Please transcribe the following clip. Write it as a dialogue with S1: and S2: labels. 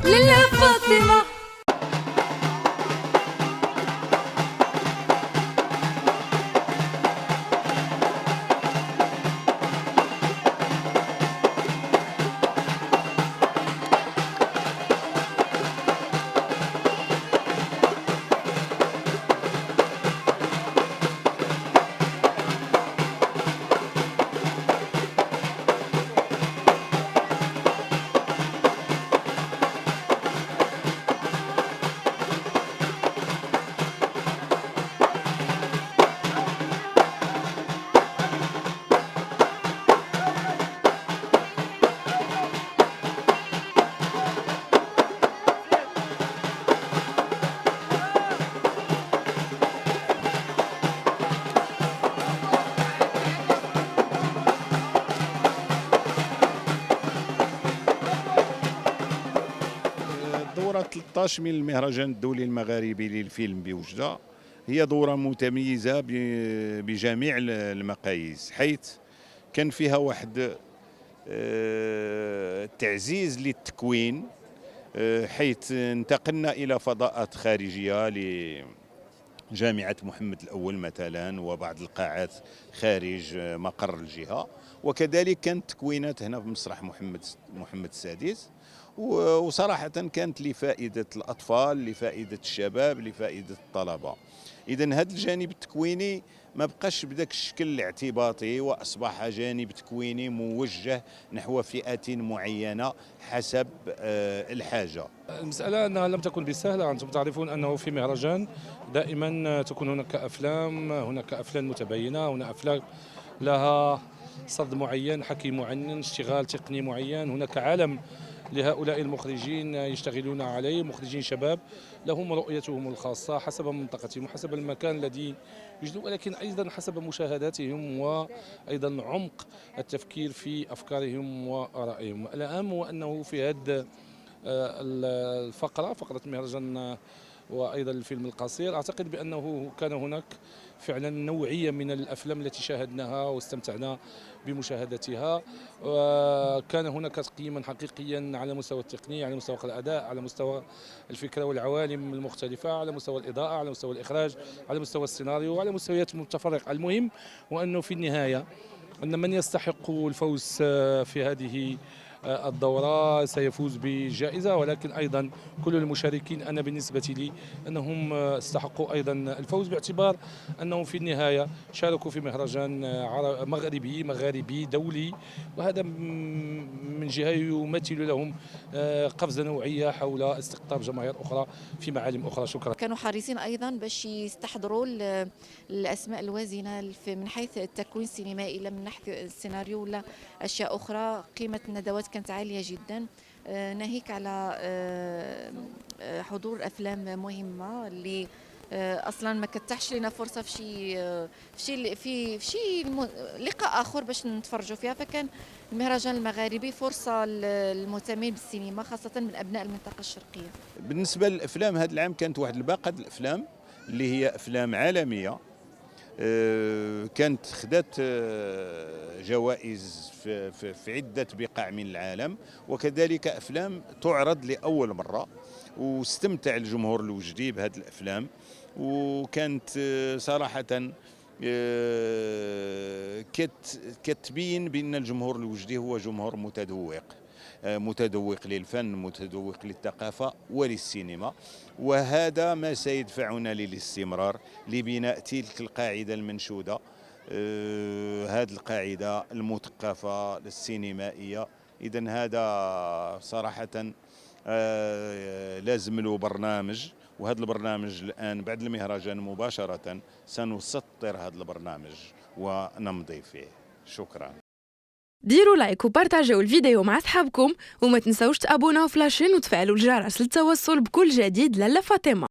S1: لالا فاطمة.
S2: الدورة 13 من المهرجان الدولي المغاربي للفيلم بوجدة هي دورة متميزة بجميع المقاييس، حيث كان فيها واحد تعزيز للتكوين، حيث انتقلنا إلى فضاءات خارجية لجامعة محمد الأول مثلا وبعض القاعات خارج مقر الجهة، وكذلك كانت تكوينات هنا في مسرح محمد السادس، وصراحة كانت لفائدة الأطفال، لفائدة الشباب، لفائدة الطلبة. إذن هذا الجانب التكويني ما بقاش بداك الشكل الاعتباطي، وأصبح جانب تكويني موجه نحو فئة معينة حسب الحاجة.
S3: المسألة أنها لم تكن بسهلة. أنتم تعرفون أنه في مهرجان دائما تكون هناك أفلام متباينة، هناك أفلام لها صد معين، حكي معين، اشتغال تقني معين، هناك عالم لهؤلاء المخرجين يشتغلون عليه، مخرجين شباب لهم رؤيتهم الخاصة حسب منطقتهم وحسب المكان الذي يجدون، ولكن أيضا حسب مشاهداتهم وأيضا عمق التفكير في أفكارهم وآرائهم. الأهم هو أنه في هذه فقرة مهرجان وأيضا الفيلم القصير، أعتقد بأنه كان هناك فعلا نوعية من الأفلام التي شاهدناها واستمتعنا بمشاهدتها، وكان هناك تقييما حقيقيا على مستوى التقني، على مستوى الأداء، على مستوى الفكرة والعوالم المختلفة، على مستوى الإضاءة، على مستوى الإخراج، على مستوى السيناريو، وعلى مستويات متفرقة. المهم هو أنه في النهاية أن من يستحق الفوز في هذه الدورة سيفوز بالجائزة، ولكن أيضا كل المشاركين أنا بالنسبة لي أنهم استحقوا أيضا الفوز، باعتبار أنهم في النهاية شاركوا في مهرجان مغاربي دولي، وهذا من جهة يمثل لهم قفزة نوعية حول استقطاب جماهير أخرى في معالم أخرى. شكرا.
S4: كانوا حريصين أيضا باش يستحضروا الأسماء الوازنة من حيث التكوين السينمائي، لا من حيث السيناريو ولا أشياء أخرى. قيمة الندوات كانت عالية جدا، ناهيك على حضور أفلام مهمة اللي اصلا ما كتحش لنا فرصه في شي لقاء اخر باش نتفرجوا فيها. فكان المهرجان المغاربي فرصه للمهتمين بالسينما خاصه من ابناء المنطقه الشرقيه.
S2: بالنسبة للأفلام هذا العام كانت واحد الباقة الأفلام اللي هي أفلام عالمية، كانت خدات جوائز في عدة بقاع من العالم، وكذلك أفلام تعرض لأول مرة، واستمتع الجمهور الوجدي بهذه الأفلام. وكانت صراحة كتبين بأن الجمهور الوجدي هو جمهور متذوق للفن، متذوق للثقافة وللسينما، وهذا ما سيدفعنا للاستمرار لبناء تلك القاعدة المنشودة، هذه القاعدة المثقفة السينمائية. إذن هذا صراحة لازم له برنامج، وهذا البرنامج الآن بعد المهرجان مباشرة سنسطر هذا البرنامج ونمضي فيه. شكرا.
S1: ديروا لايك وبارتاجيو الفيديو مع أصحابكم، وما تنسوش تابوناو في لاشين وتفعلوا الجرس للتوصل بكل جديد لالا فاطمة.